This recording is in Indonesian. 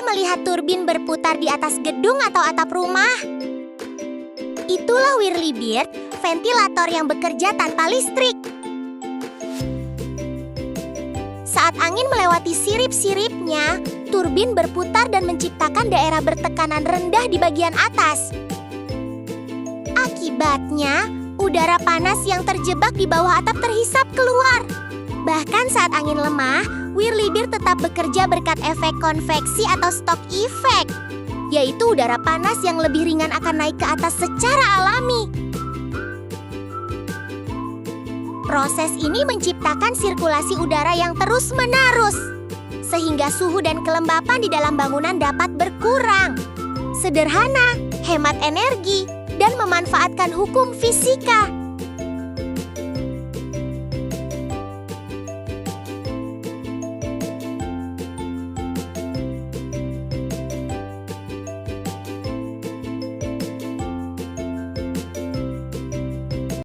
melihat turbin berputar di atas gedung atau atap rumah? Itulah Whirlybird, ventilator yang bekerja tanpa listrik. Saat angin melewati sirip-siripnya, turbin berputar dan menciptakan daerah bertekanan rendah di bagian atas. Akibatnya, udara panas yang terjebak di bawah atap terhisap keluar. Bahkan saat angin lemah, Whirlybird tetap bekerja berkat efek konveksi atau stok effect, yaitu udara panas yang lebih ringan akan naik ke atas secara alami. Proses ini menciptakan sirkulasi udara yang terus-menerus, sehingga suhu dan kelembapan di dalam bangunan dapat berkurang. Sederhana, hemat energi, dan memanfaatkan hukum fisika.